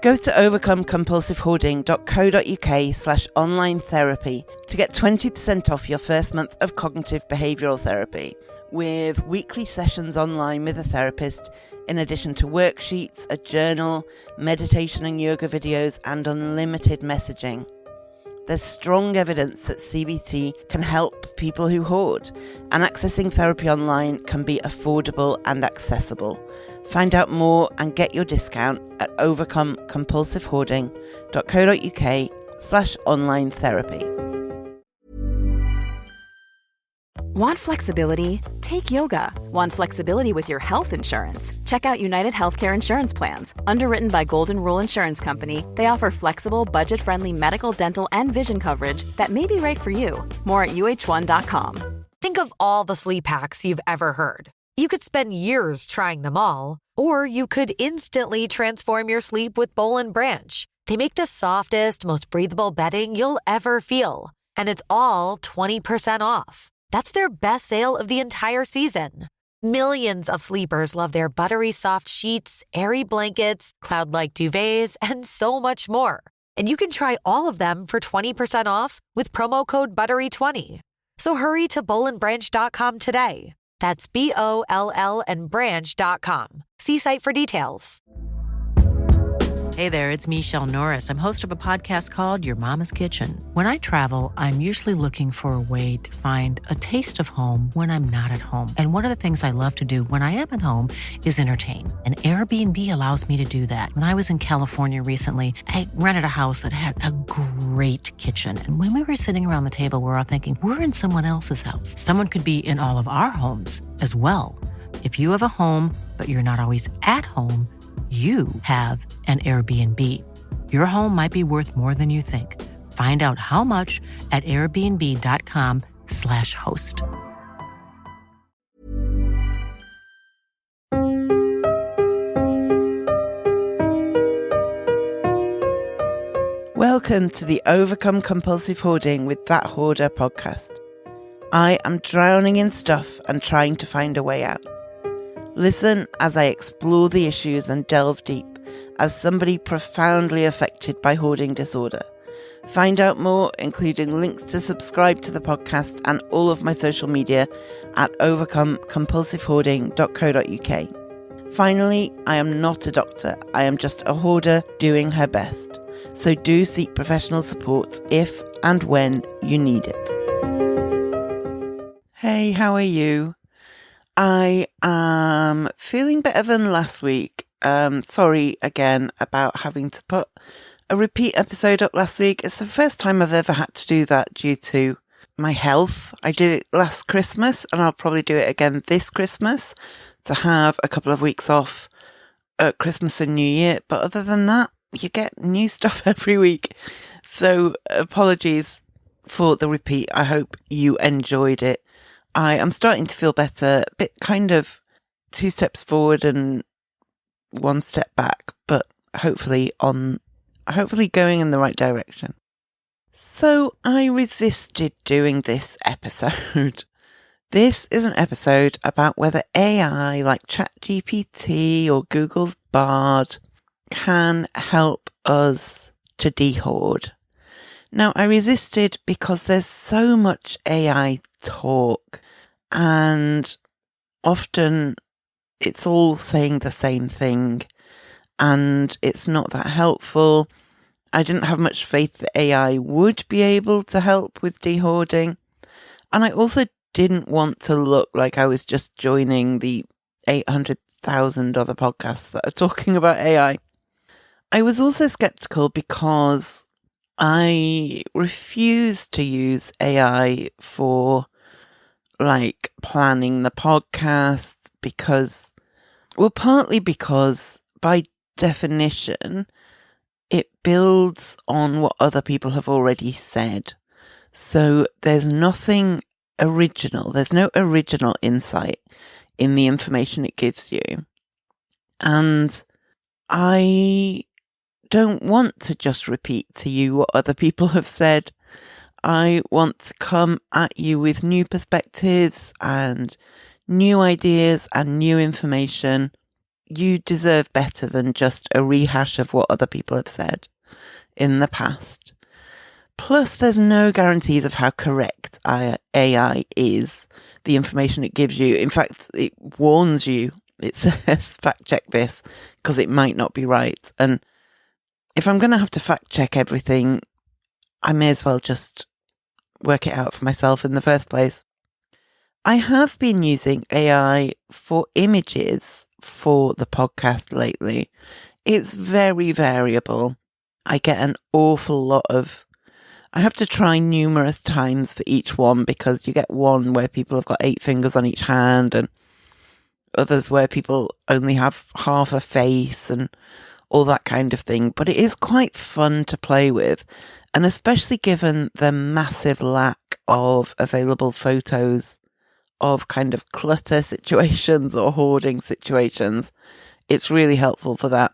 Go to overcomecompulsivehoarding.co.uk/online therapy to get 20% off your first month of cognitive behavioural therapy, with weekly sessions online with a therapist, in addition to worksheets, a journal, meditation and yoga videos, and unlimited messaging. There's strong evidence that CBT can help people who hoard, and accessing therapy online can be affordable and accessible. Find out more and get your discount at overcomecompulsivehoarding.co.uk/online therapy. Want flexibility? Take yoga. Want flexibility with your health insurance? Check out United Healthcare Insurance Plans. Underwritten by Golden Rule Insurance Company, they offer flexible, budget-friendly medical, dental, and vision coverage that may be right for you. More at uh1.com. Think of all the sleep hacks you've ever heard. You could spend years trying them all, or you could instantly transform your sleep with Boll & Branch. They make the softest, most breathable bedding you'll ever feel. And it's all 20% off. That's their best sale of the entire season. Millions of sleepers love their buttery soft sheets, airy blankets, cloud-like duvets, and so much more. And you can try all of them for 20% off with promo code BUTTERY20. So hurry to bollandbranch.com today. That's BOLL and branch.com. See site for details. Hey there, it's Michelle Norris. I'm host of a podcast called Your Mama's Kitchen. When I travel, I'm usually looking for a way to find a taste of home when I'm not at home. And one of the things I love to do when I am at home is entertain. And Airbnb allows me to do that. When I was in California recently, I rented a house that had a great kitchen. And when we were sitting around the table, we're all thinking, we're in someone else's house. Someone could be in all of our homes as well. If you have a home, but you're not always at home, you have an Airbnb. Your home might be worth more than you think. Find out how much at airbnb.com/host. Welcome to the Overcome Compulsive Hoarding with That Hoarder podcast. I am drowning in stuff and trying to find a way out. Listen as I explore the issues and delve deep as somebody profoundly affected by hoarding disorder. Find out more, including links to subscribe to the podcast and all of my social media at overcomecompulsivehoarding.co.uk. Finally, I am not a doctor. I am just a hoarder doing her best. So do seek professional support if and when you need it. Hey, how are you? I am feeling better than last week. Sorry again about having to put a repeat episode up last week. It's the first time I've ever had to do that due to my health. I did it last Christmas and I'll probably do it again this Christmas to have a couple of weeks off at Christmas and New Year. But other than that, you get new stuff every week. So apologies for the repeat. I hope you enjoyed it. I am starting to feel better, a bit kind of 2 steps forward and 1 step back, but hopefully going in the right direction. So I resisted doing this episode. This is an episode about whether AI like ChatGPT or Google's Bard can help us to dehoard. Now, I resisted because there's so much AI talk and often it's all saying the same thing and it's not that helpful. I didn't have much faith that AI would be able to help with dehoarding. And I also didn't want to look like I was just joining the 800,000 other podcasts that are talking about AI. I was also skeptical because I refuse to use AI for like planning the podcast partly because by definition, it builds on what other people have already said. So there's nothing original. There's no original insight in the information it gives you. And I don't want to just repeat to you what other people have said. I want to come at you with new perspectives and new ideas and new information. you deserve better than just a rehash of what other people have said in the past. Plus, there's no guarantees of how correct AI is, the information it gives you. In fact, it warns you. It says, fact check this, because it might not be right. And if I'm going to have to fact check everything, I may as well just work it out for myself in the first place. I have been using AI for images for the podcast lately. It's very variable. I get an awful lot of... I have to try numerous times for each one, because you get one where people have got 8 fingers on each hand, and others where people only have half a face and all that kind of thing. But it is quite fun to play with. And especially given the massive lack of available photos of kind of clutter situations or hoarding situations, it's really helpful for that.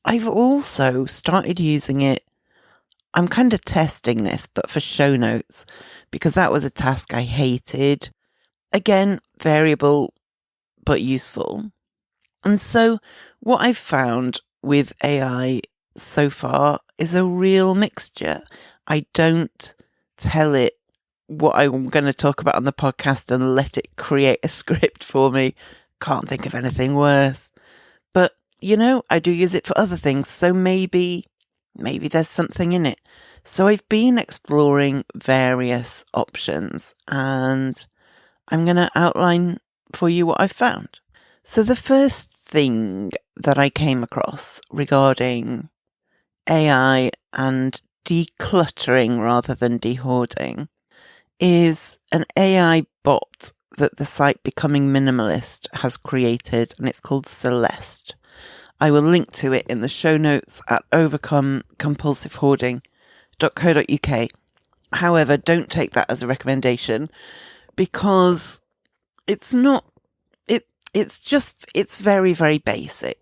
I've also started using it. I'm kind of testing this, but for show notes, because that was a task I hated. Again, variable, but useful. And so what I've found with AI so far is a real mixture. I don't tell it what I'm going to talk about on the podcast and let it create a script for me. Can't think of anything worse. But, I do use it for other things. So maybe there's something in it. So I've been exploring various options, and I'm going to outline for you what I've found. So the first thing that I came across regarding AI and decluttering rather than dehoarding is an AI bot that the site Becoming Minimalist has created, and it's called Celeste. I will link to it in the show notes at overcomecompulsivehoarding.co.uk. However, don't take that as a recommendation, because it's not, it's very, very basic.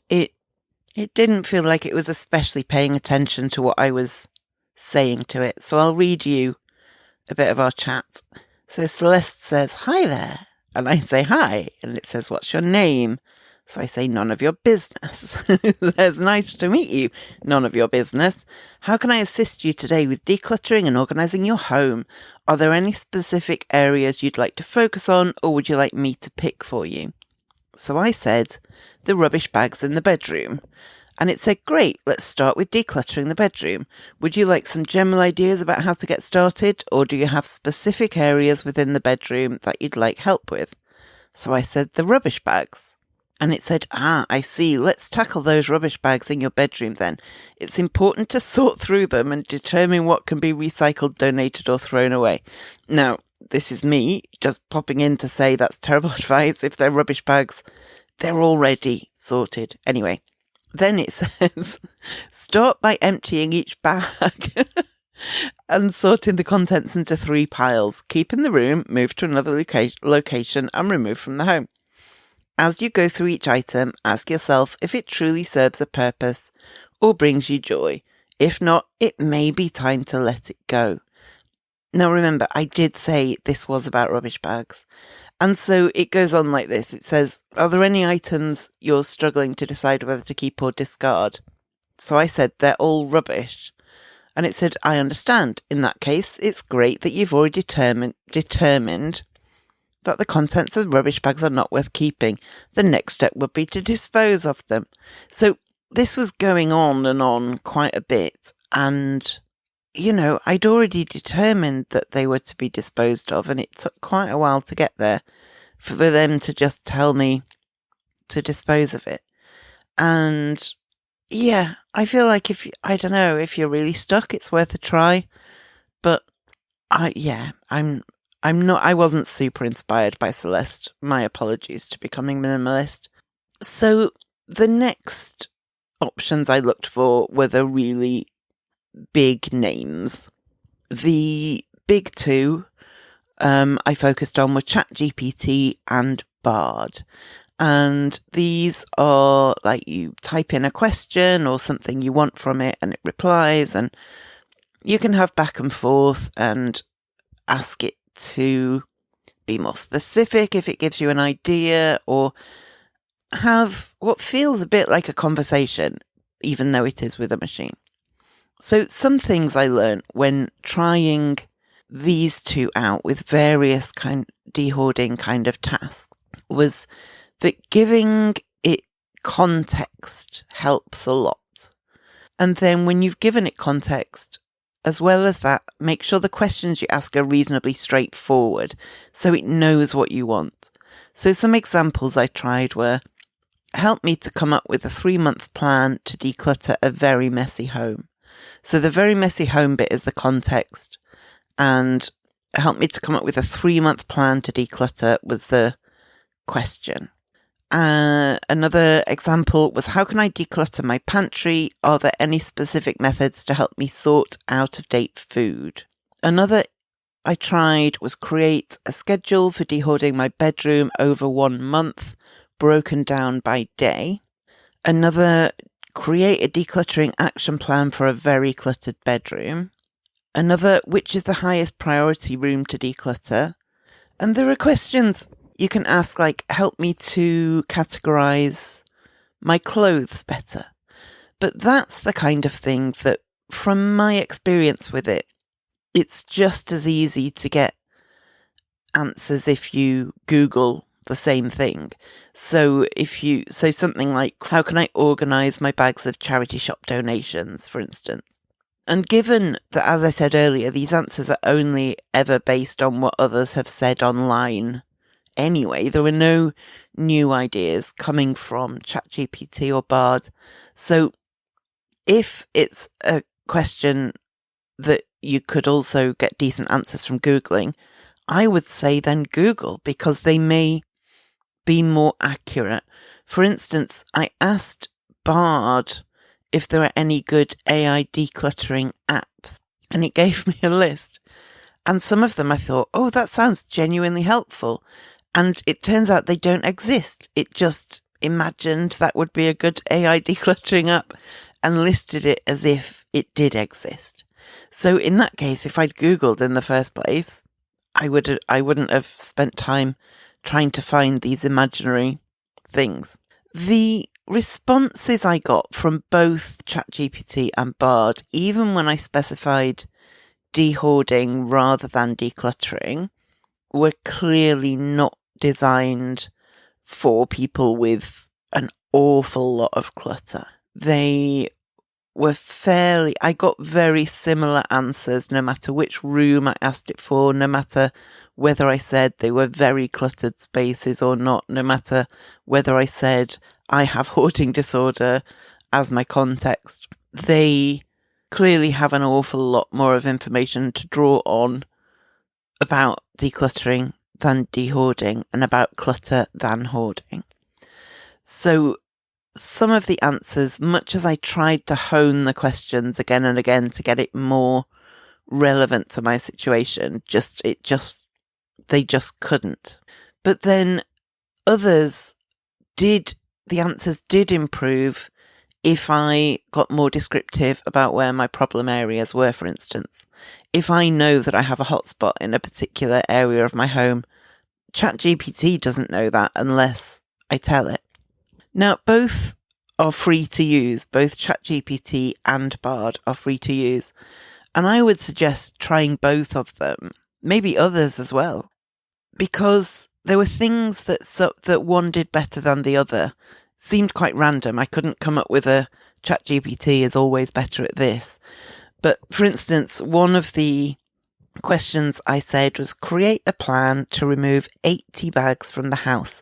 It didn't feel like it was especially paying attention to what I was saying to it. So I'll read you a bit of our chat. So Celeste says, "Hi there." And I say, "Hi." And it says, "What's your name?" So I say, "None of your business." There's "Nice to meet you. None of your business. How can I assist you today with decluttering and organising your home? Are there any specific areas you'd like to focus on, or would you like me to pick for you?" So I said, "The rubbish bags in the bedroom." And it said, "Great, let's start with decluttering the bedroom. Would you like some general ideas about how to get started, or do you have specific areas within the bedroom that you'd like help with?" So I said, "The rubbish bags." And it said, "I see. Let's tackle those rubbish bags in your bedroom then. It's important to sort through them and determine what can be recycled, donated, or thrown away." Now, this is me just popping in to say that's terrible advice. If they're rubbish bags, they're already sorted. Anyway, then it says, "Start by emptying each bag and sorting the contents into 3 piles. Keep in the room, move to another location, and remove from the home. As you go through each item, ask yourself if it truly serves a purpose or brings you joy. If not, it may be time to let it go." Now remember, I did say this was about rubbish bags. And so it goes on like this. It says, "Are there any items you're struggling to decide whether to keep or discard?" So I said, "They're all rubbish." And it said, "I understand. In that case, it's great that you've already determined that the contents of rubbish bags are not worth keeping. The next step would be to dispose of them." So this was going on and on quite a bit. And, I'd already determined that they were to be disposed of. And it took quite a while to get there for them to just tell me to dispose of it. And yeah, I feel like if you're really stuck, it's worth a try. But I wasn't super inspired by Celeste. My apologies to Becoming Minimalist. So the next options I looked for were the really big names. The big 2 I focused on were ChatGPT and Bard. And these are like you type in a question or something you want from it and it replies, and you can have back and forth and ask it to be more specific if it gives you an idea, or have what feels a bit like a conversation, even though it is with a machine. So some things I learned when trying these two out with various dehoarding kind of tasks was that giving it context helps a lot. And then when you've given it context, as well as that, make sure the questions you ask are reasonably straightforward so it knows what you want. So some examples I tried were, help me to come up with a 3-month plan to declutter a very messy home. So the very messy home bit is the context, and help me to come up with a 3-month plan to declutter was the question. Another example was, how can I declutter my pantry? Are there any specific methods to help me sort out-of-date food? Another I tried was create a schedule for dehoarding my bedroom over 1 month, broken down by day. Another, create a decluttering action plan for a very cluttered bedroom. Another, which is the highest priority room to declutter? And there are questions you can ask, like, help me to categorize my clothes better. But that's the kind of thing that, from my experience with it, it's just as easy to get answers if you Google the same thing. So something like, how can I organize my bags of charity shop donations, for instance? And given that, as I said earlier, these answers are only ever based on what others have said online anyway, there were no new ideas coming from ChatGPT or Bard. So if it's a question that you could also get decent answers from Googling, I would say then Google, because they may be more accurate. For instance, I asked Bard if there are any good AI decluttering apps, and it gave me a list. And some of them I thought, oh, that sounds genuinely helpful. And it turns out they don't exist. It just imagined that would be a good AI decluttering app and listed it as if it did exist. So in that case, if I'd Googled in the first place, I wouldn't have spent time trying to find these imaginary things. The responses I got from both ChatGPT and Bard, even when I specified dehoarding rather than decluttering, were clearly not designed for people with an awful lot of clutter. They were I got very similar answers no matter which room I asked it for, no matter whether I said they were very cluttered spaces or not, no matter whether I said I have hoarding disorder as my context. They clearly have an awful lot more of information to draw on about decluttering than dehoarding, and about clutter than hoarding. So some of the answers, much as I tried to hone the questions again and again to get it more relevant to my situation, they just couldn't. But then others the answers did improve if I got more descriptive about where my problem areas were, for instance. If I know that I have a hotspot in a particular area of my home, ChatGPT doesn't know that unless I tell it. Now, both are free to use. Both ChatGPT and Bard are free to use. And I would suggest trying both of them, maybe others as well, because there were things that one did better than the other. Seemed quite random. I couldn't come up with a ChatGPT is always better at this. But for instance, one of the questions I said was, create a plan to remove 80 bags from the house.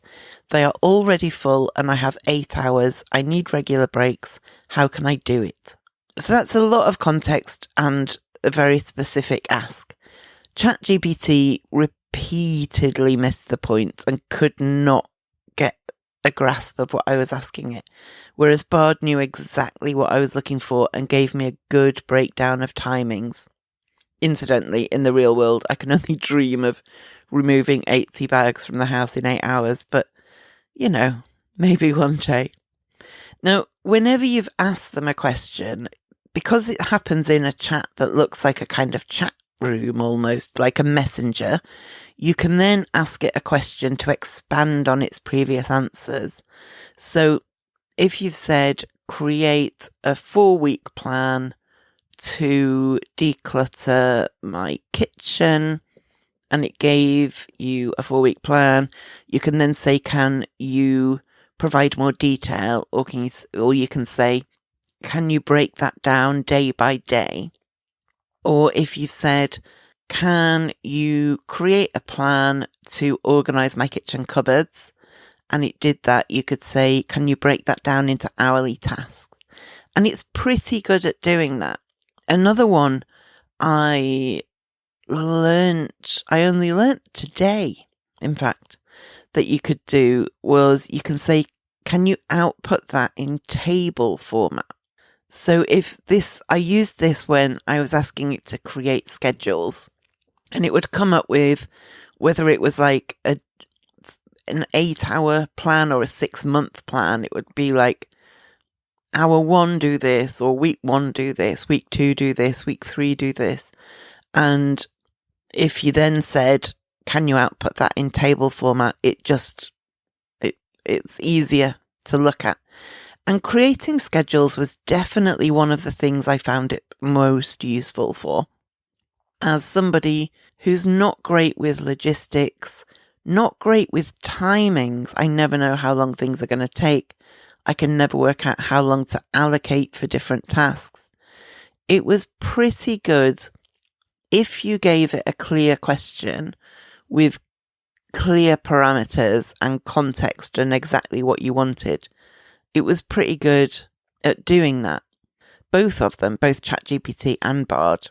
They are already full and I have 8 hours. I need regular breaks. How can I do it? So that's a lot of context and a very specific ask. ChatGPT repeatedly missed the point and could not get a grasp of what I was asking it, whereas Bard knew exactly what I was looking for and gave me a good breakdown of timings. Incidentally, in the real world, I can only dream of removing 80 bags from the house in 8 hours, but, maybe one day. Now, whenever you've asked them a question, because it happens in a chat that looks like a kind of chat room almost, like a messenger, you can then ask it a question to expand on its previous answers. So if you've said, create a 4-week plan to declutter my kitchen, and it gave you a 4-week plan, you can then say, can you provide more detail? Or you can say, can you break that down day by day? Or if you've said, can you create a plan to organise my kitchen cupboards? And it did that, you could say, can you break that down into hourly tasks? And it's pretty good at doing that. Another one I only learnt today, in fact, that you could do was you can say, can you output that in table format? So I used this when I was asking it to create schedules, and it would come up with whether it was like an 8-hour plan or a 6-month plan. It would be like, hour 1 do this, or week 1 do this, week 2 do this, week 3 do this. And if you then said, can you output that in table format, it's easier to look at. And creating schedules was definitely one of the things I found it most useful for. As somebody who's not great with logistics, not great with timings, I never know how long things are going to take. I can never work out how long to allocate for different tasks. It was pretty good if you gave it a clear question with clear parameters and context and exactly what you wanted. It was pretty good at doing that. Both of them, both ChatGPT and Bard.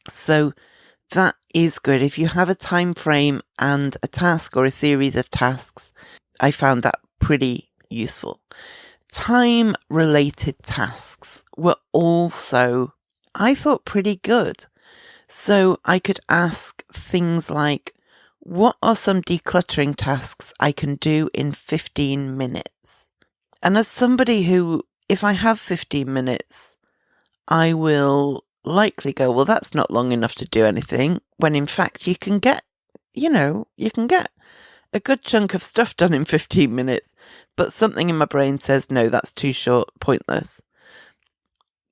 So that is good. If you have a time frame and a task or a series of tasks, I found that pretty useful. Time-related tasks were also, I thought, pretty good. So I could ask things like, what are some decluttering tasks I can do in 15 minutes? And as somebody who, if I have 15 minutes, I will likely go, well, that's not long enough to do anything, when in fact you can get a good chunk of stuff done in 15 minutes, but something in my brain says, no, that's too short, pointless.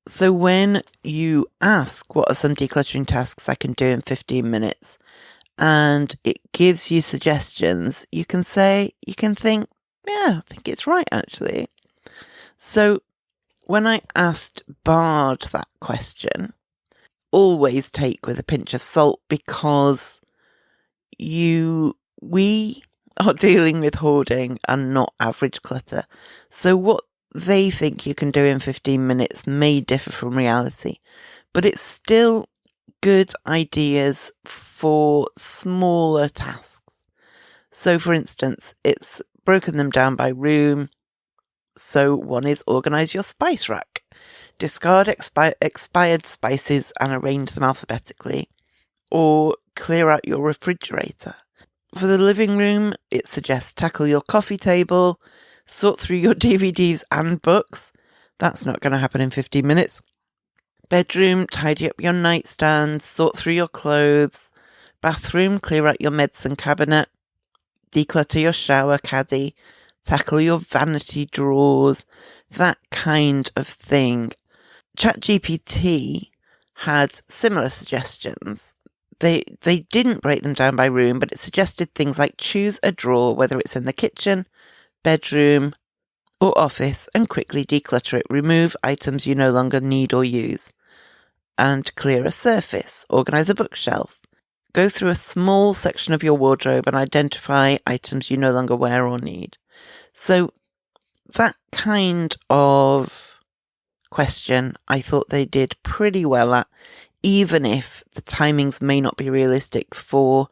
So when you ask, what are some decluttering tasks I can do in 15 minutes, and it gives you suggestions, you can think, yeah, I think it's right, actually. So when I asked Bard that question, always take with a pinch of salt, because we are dealing with hoarding and not average clutter. So what they think you can do in 15 minutes may differ from reality, but it's still good ideas for smaller tasks. So for instance, it's broken them down by room. So one is organise your spice rack, discard expired spices and arrange them alphabetically, or clear out your refrigerator. For the living room, it suggests tackle your coffee table, sort through your DVDs and books. That's not going to happen in 15 minutes. Bedroom, tidy up your nightstand, sort through your clothes. Bathroom, clear out your medicine cabinet, declutter your shower caddy, tackle your vanity drawers, that kind of thing. ChatGPT had similar suggestions. They didn't break them down by room, but it suggested things like choose a drawer, whether it's in the kitchen, bedroom, or office, and quickly declutter it. Remove items you no longer need or use. And clear a surface. Organise a bookshelf. Go through a small section of your wardrobe and identify items you no longer wear or need. So that kind of question I thought they did pretty well at, even if the timings may not be realistic for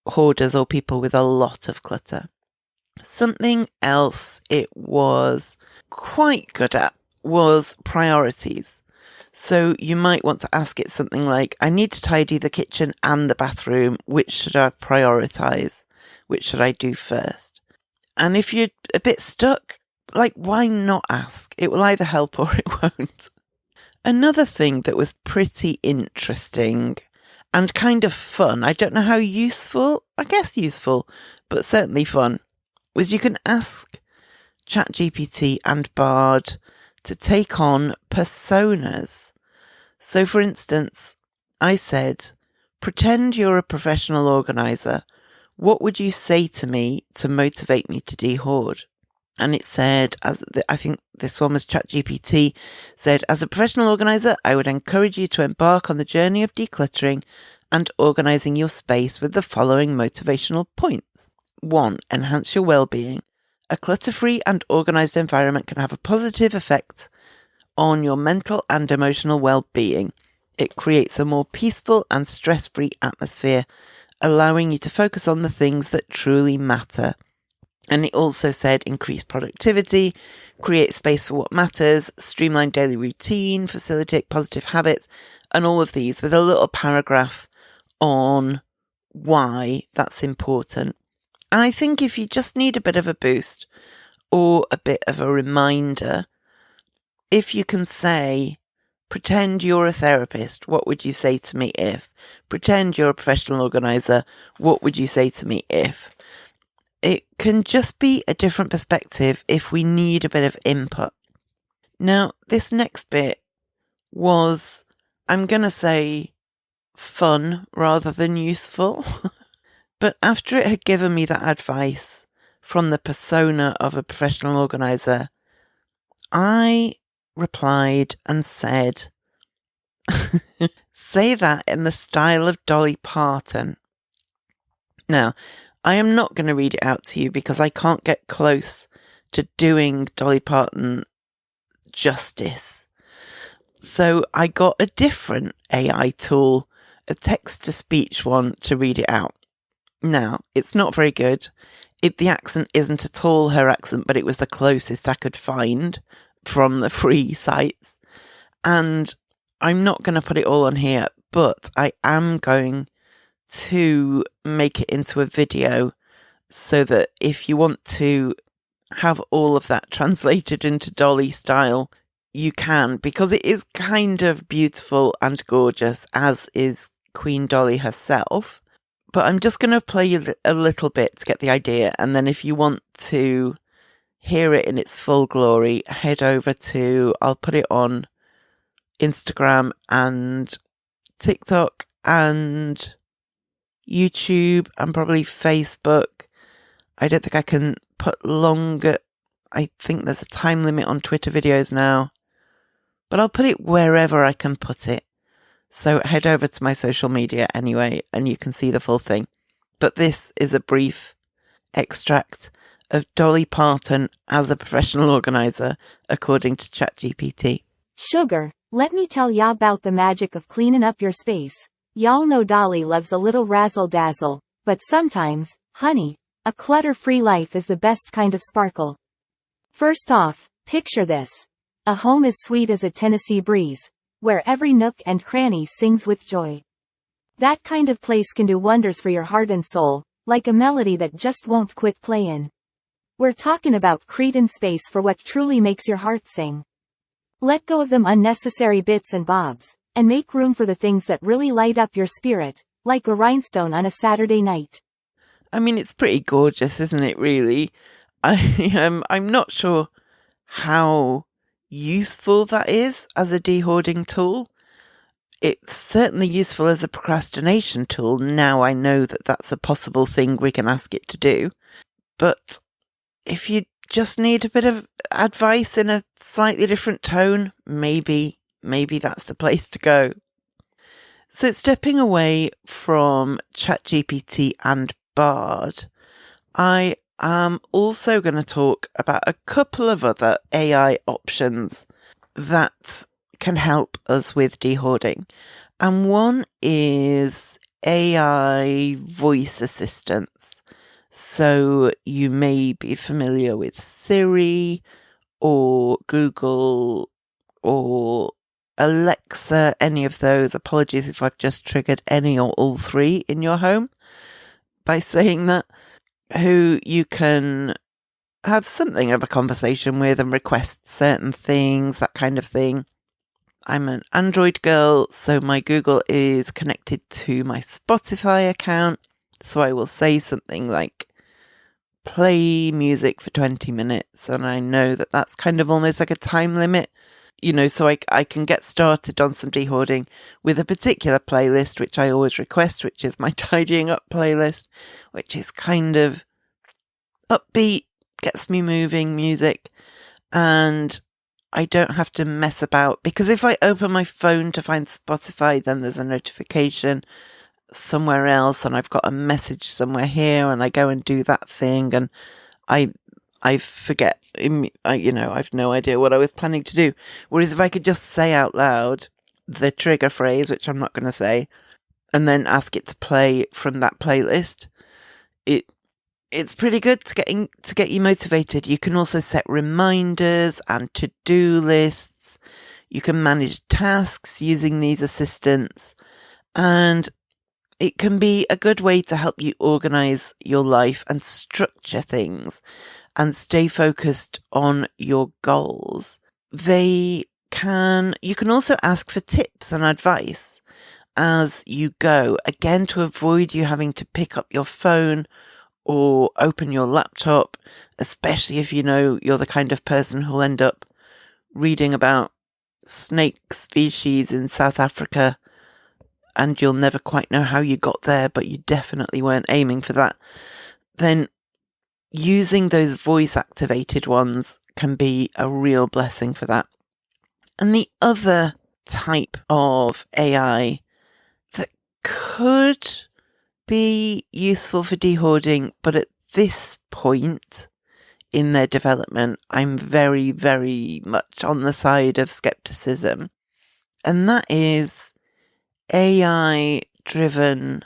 hoarders or people with a lot of clutter. Something else it was quite good at was priorities. So you might want to ask it something like, I need to tidy the kitchen and the bathroom. Which should I prioritise? Which should I do first? And if you're a bit stuck, why not ask? It will either help or it won't. Another thing that was pretty interesting and kind of fun. I don't know how useful, I guess useful, but certainly fun, was you can ask ChatGPT and Bard to take on personas. So for instance, I said, pretend you're a professional organizer. What would you say to me to motivate me to dehoard? And it said, I think this one was ChatGPT, said, as a professional organizer, I would encourage you to embark on the journey of decluttering and organizing your space with the following motivational points. 1. Enhance your well-being. A clutter-free and organized environment can have a positive effect on your mental and emotional well-being. It creates a more peaceful and stress-free atmosphere, allowing you to focus on the things that truly matter. And it also said increase productivity, create space for what matters, streamline daily routine, facilitate positive habits, and all of these with a little paragraph on why that's important. And I think if you just need a bit of a boost or a bit of a reminder, if you can say, pretend you're a therapist, what would you say to me if? Pretend you're a professional organizer, what would you say to me if? It can just be a different perspective if we need a bit of input. Now, this next bit was, I'm going to say, fun rather than useful. But after it had given me that advice from the persona of a professional organizer, I replied and said, say that in the style of Dolly Parton. Now, I am not going to read it out to you because I can't get close to doing Dolly Parton justice. So I got a different AI tool, a text-to-speech one, to read it out. Now, it's not very good. The accent isn't at all her accent, but it was the closest I could find from the free sites. And I'm not going to put it all on here, but I am going to make it into a video so that if you want to have all of that translated into Dolly style, you can, because it is kind of beautiful and gorgeous, as is Queen Dolly herself. But I'm just going to play you a little bit to get the idea. And then if you want to hear it in its full glory, head over to, I'll put it on Instagram and TikTok and YouTube and probably Facebook. I don't think I can put longer. I think there's a time limit on Twitter videos now, but I'll put it wherever I can put it. So head over to my social media anyway, and you can see the full thing. But this is a brief extract of Dolly Parton as a professional organizer, according to ChatGPT. Sugar, let me tell ya about the magic of cleaning up your space. Y'all know Dolly loves a little razzle-dazzle, but sometimes, honey, a clutter-free life is the best kind of sparkle. First off, picture this. A home as sweet as a Tennessee breeze, where every nook and cranny sings with joy. That kind of place can do wonders for your heart and soul, like a melody that just won't quit playing. We're talking about creating space for what truly makes your heart sing. Let go of them unnecessary bits and bobs, and make room for the things that really light up your spirit, like a rhinestone on a Saturday night. I mean, it's pretty gorgeous, isn't it, really? I'm not sure how useful that is as a dehoarding tool. It's certainly useful as a procrastination tool. Now I know that that's a possible thing we can ask it to do. But if you just need a bit of advice in a slightly different tone, maybe that's the place to go. So stepping away from ChatGPT and Bard, I am also going to talk about a couple of other AI options that can help us with dehoarding. And one is AI voice assistants. So you may be familiar with Siri or Google or Alexa, any of those. Apologies if I've just triggered any or all three in your home by saying that, who you can have something of a conversation with and request certain things, that kind of thing. I'm an Android girl, so my Google is connected to my Spotify account. So I will say something like, play music for 20 minutes. And I know that that's kind of almost like a time limit, so I can get started on some dehoarding with a particular playlist, which I always request, which is my tidying up playlist, which is kind of upbeat, gets me moving music. And I don't have to mess about, because if I open my phone to find Spotify, then there's a notification somewhere else and I've got a message somewhere here and I go and do that thing and I forget, I've no idea what I was planning to do. Whereas if I could just say out loud the trigger phrase, which I'm not going to say, and then ask it to play from that playlist, it's pretty good to get you motivated. You can also set reminders and to-do lists. You can manage tasks using these assistants, and it can be a good way to help you organize your life and structure things and stay focused on your goals. You can also ask for tips and advice as you go, again, to avoid you having to pick up your phone or open your laptop, especially if you're the kind of person who'll end up reading about snake species in South Africa and you'll never quite know how you got there, but you definitely weren't aiming for that. Then using those voice activated ones can be a real blessing for that. And the other type of AI that could be useful for dehoarding, but at this point in their development, I'm very, very much on the side of skepticism. And that is AI-driven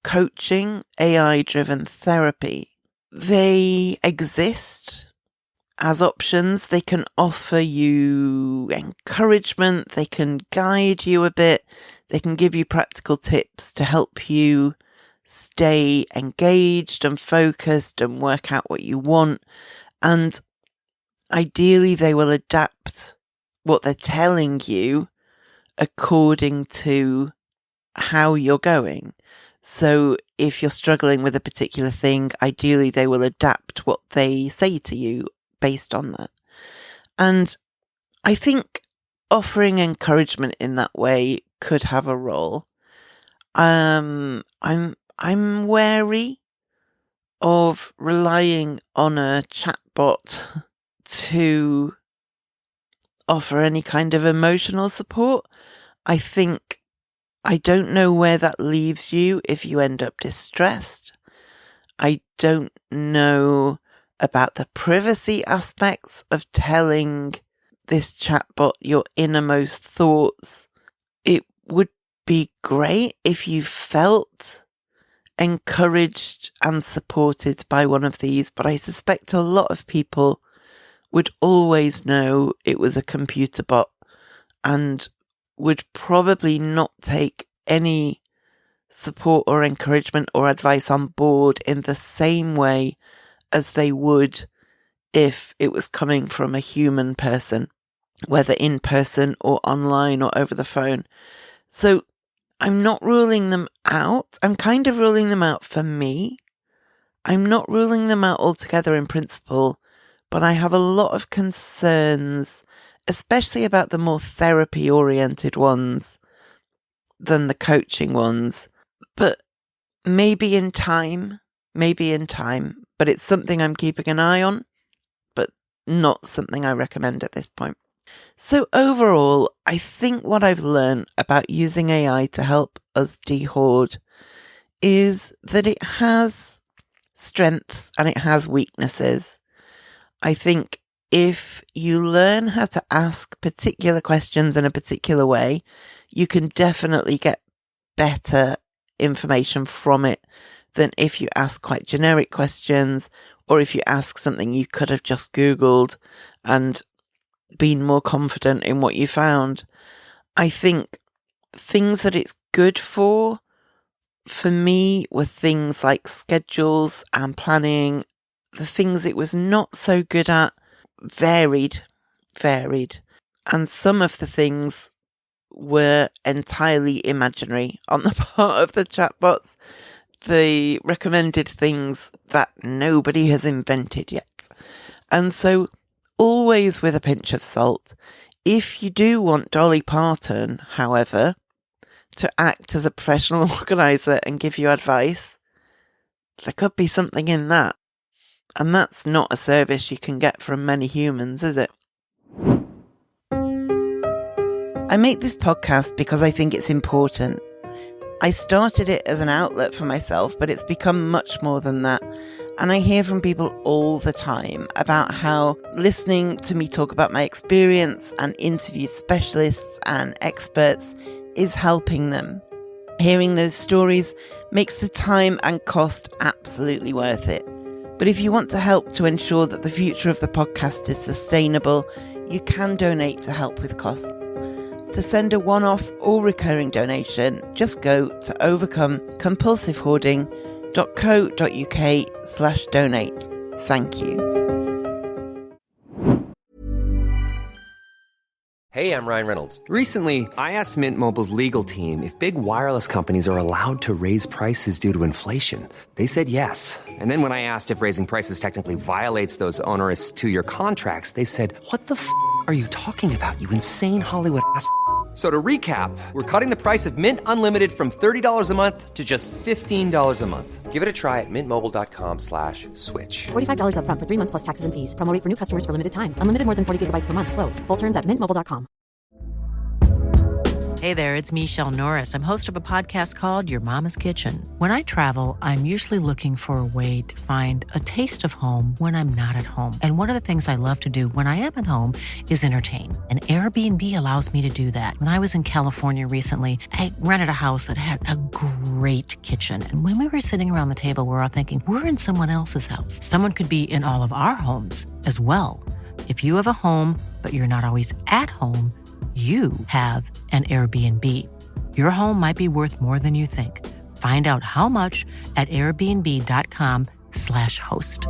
coaching, AI-driven therapy. They exist as options. They can offer you encouragement. They can guide you a bit. They can give you practical tips to help you stay engaged and focused and work out what you want. And ideally, they will adapt what they're telling you according to how you're going. So if you're struggling with a particular thing, ideally they will adapt what they say to you based on that. And I think offering encouragement in that way could have a role. I'm wary of relying on a chatbot to offer any kind of emotional support. I don't know where that leaves you if you end up distressed. I don't know about the privacy aspects of telling this chatbot your innermost thoughts. It would be great if you felt encouraged and supported by one of these, but I suspect a lot of people would always know it was a computer bot and would probably not take any support or encouragement or advice on board in the same way as they would if it was coming from a human person, whether in person or online or over the phone. So I'm not ruling them out. I'm kind of ruling them out for me. I'm not ruling them out altogether in principle, but I have a lot of concerns, especially about the more therapy-oriented ones than the coaching ones. But maybe in time, but it's something I'm keeping an eye on, but not something I recommend at this point. So overall, I think what I've learned about using AI to help us dehoard is that it has strengths and it has weaknesses. I think if you learn how to ask particular questions in a particular way, you can definitely get better information from it than if you ask quite generic questions, or if you ask something you could have just Googled and been more confident in what you found. I think things that it's good for me, were things like schedules and planning. The things it was not so good at varied. And some of the things were entirely imaginary on the part of the chatbots. They recommended things that nobody has invented yet. And so, always with a pinch of salt. If you do want Dolly Parton, however, to act as a professional organiser and give you advice, there could be something in that. And that's not a service you can get from many humans, is it? I make this podcast because I think it's important. I started it as an outlet for myself, but it's become much more than that. And I hear from people all the time about how listening to me talk about my experience and interview specialists and experts is helping them. Hearing those stories makes the time and cost absolutely worth it. But if you want to help to ensure that the future of the podcast is sustainable, you can donate to help with costs. To send a one-off or recurring donation, just go to overcomecompulsivehoarding.co.uk/donate. Thank you. Hey, I'm Ryan Reynolds. Recently, I asked Mint Mobile's legal team if big wireless companies are allowed to raise prices due to inflation. They said yes. And then when I asked if raising prices technically violates those onerous two-year contracts, they said, "What the f*** are you talking about, you insane Hollywood ass?" So to recap, we're cutting the price of Mint Unlimited from $30 a month to just $15 a month. Give it a try at mintmobile.com/switch. $45 up front for 3 months plus taxes and fees. Promo rate for new customers for limited time. Unlimited more than 40 gigabytes per month. Slows full terms at mintmobile.com. Hey there, it's Michelle Norris. I'm host of a podcast called Your Mama's Kitchen. When I travel, I'm usually looking for a way to find a taste of home when I'm not at home. And one of the things I love to do when I am at home is entertain. And Airbnb allows me to do that. When I was in California recently, I rented a house that had a great kitchen. And when we were sitting around the table, we're all thinking, we're in someone else's house. Someone could be in all of our homes as well. If you have a home, but you're not always at home, you have an Airbnb. Your home might be worth more than you think. Find out how much at airbnb.com/host.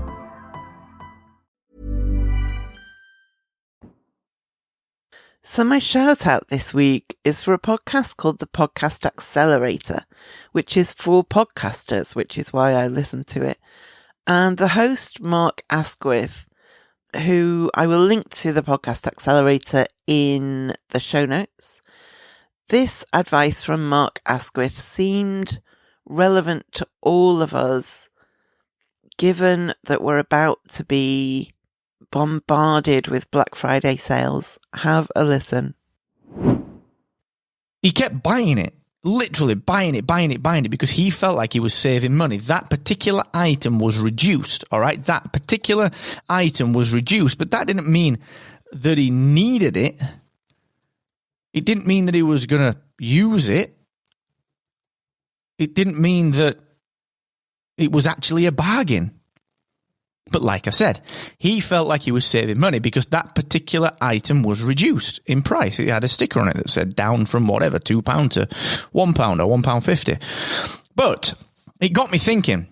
So my shout out this week is for a podcast called The Podcast Accelerator, which is for podcasters, which is why I listen to it. And the host, Mark Asquith, who I will link to the Podcast Accelerator in the show notes. This advice from Mark Asquith seemed relevant to all of us, given that we're about to be bombarded with Black Friday sales. Have a listen. He kept buying it. Literally buying it, because he felt like he was saving money. That particular item was reduced, all right? That particular item was reduced, but that didn't mean that he needed it. It didn't mean that he was going to use it. It didn't mean that it was actually a bargain. But like I said, he felt like he was saving money because that particular item was reduced in price. It had a sticker on it that said down from whatever, £2 to £1 or £1.50. But it got me thinking,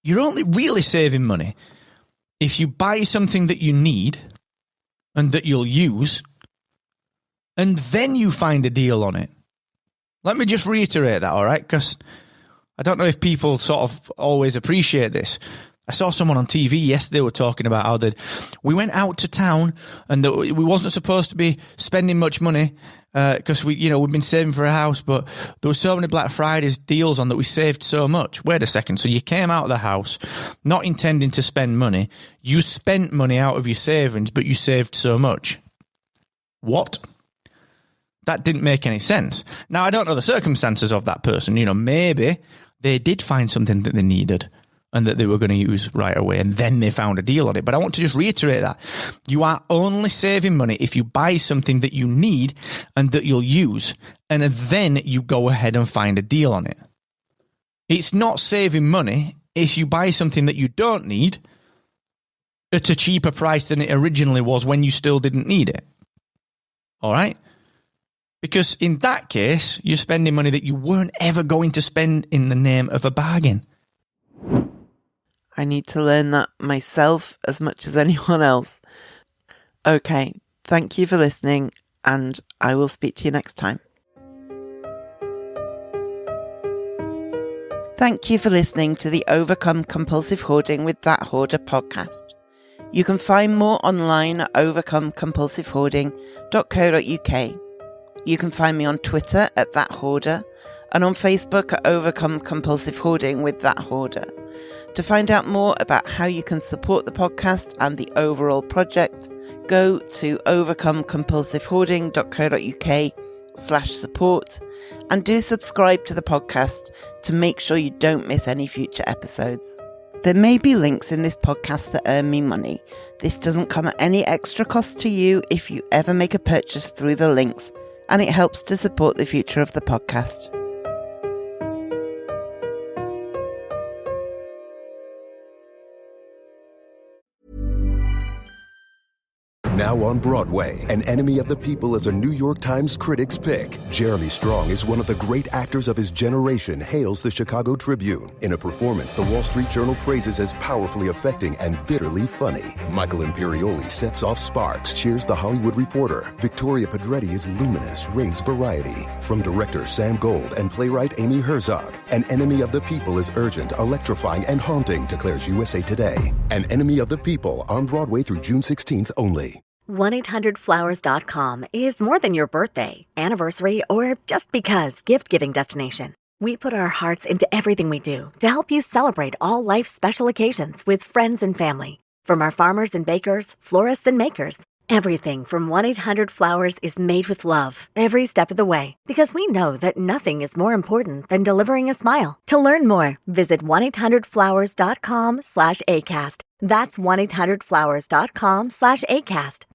you're only really saving money if you buy something that you need and that you'll use, and then you find a deal on it. Let me just reiterate that, all right? Because I don't know if people sort of always appreciate this. I saw someone on TV yesterday were talking about how we went out to town and that we wasn't supposed to be spending much money because we've been saving for a house, but there were so many Black Fridays deals on that we saved so much. Wait a second. So you came out of the house not intending to spend money. You spent money out of your savings, but you saved so much. What? That didn't make any sense. Now, I don't know the circumstances of that person. Maybe they did find something that they needed and that they were going to use right away, and then they found a deal on it. But I want to just reiterate that. You are only saving money if you buy something that you need and that you'll use, and then you go ahead and find a deal on it. It's not saving money if you buy something that you don't need at a cheaper price than it originally was when you still didn't need it. All right? Because in that case, you're spending money that you weren't ever going to spend in the name of a bargain. I need to learn that myself as much as anyone else. Okay, thank you for listening. and I will speak to you next time. Thank you for listening to the Overcome Compulsive Hoarding with That Hoarder podcast. You can find more online at overcomecompulsivehoarding.co.uk. You can find me on Twitter at That Hoarder and on Facebook at Overcome Compulsive Hoarding with That Hoarder. To find out more about how you can support the podcast and the overall project, go to overcomecompulsivehoarding.co.uk/support and do subscribe to the podcast to make sure you don't miss any future episodes. There may be links in this podcast that earn me money. This doesn't come at any extra cost to you if you ever make a purchase through the links, and it helps to support the future of the podcast. Now on Broadway, An Enemy of the People is a New York Times Critics' Pick. Jeremy Strong is one of the great actors of his generation, hails the Chicago Tribune in a performance the Wall Street Journal praises as powerfully affecting and bitterly funny. Michael Imperioli sets off sparks, cheers The Hollywood Reporter. Victoria Pedretti is luminous, raves variety. From director Sam Gold and playwright Amy Herzog, An Enemy of the People is urgent, electrifying, and haunting, declares USA Today. An Enemy of the People, on Broadway through June 16th only. 1-800-Flowers.com is more than your birthday, anniversary, or just because gift-giving destination. We put our hearts into everything we do to help you celebrate all life's special occasions with friends and family. From our farmers and bakers, florists and makers, everything from 1-800-Flowers is made with love every step of the way, because we know that nothing is more important than delivering a smile. To learn more, visit 1-800-Flowers.com/ACAST. That's 1-800-Flowers.com/ACAST.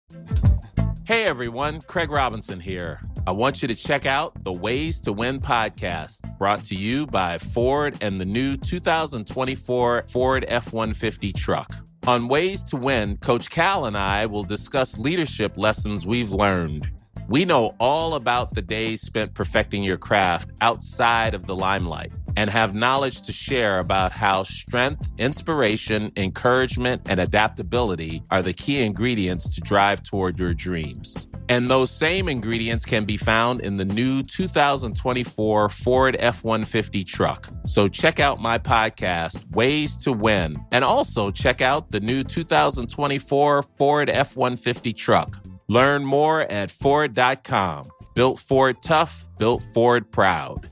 Hey everyone, Craig Robinson here. I want you to check out the Ways to Win podcast, brought to you by Ford and the new 2024 Ford F-150 truck. On Ways to Win, Coach Cal and I will discuss leadership lessons we've learned. We know all about the days spent perfecting your craft outside of the limelight and have knowledge to share about how strength, inspiration, encouragement, and adaptability are the key ingredients to drive toward your dreams. And those same ingredients can be found in the new 2024 Ford F-150 truck. So check out my podcast, Ways to Win, and also check out the new 2024 Ford F-150 truck. Learn more at Ford.com. Built Ford tough, built Ford proud.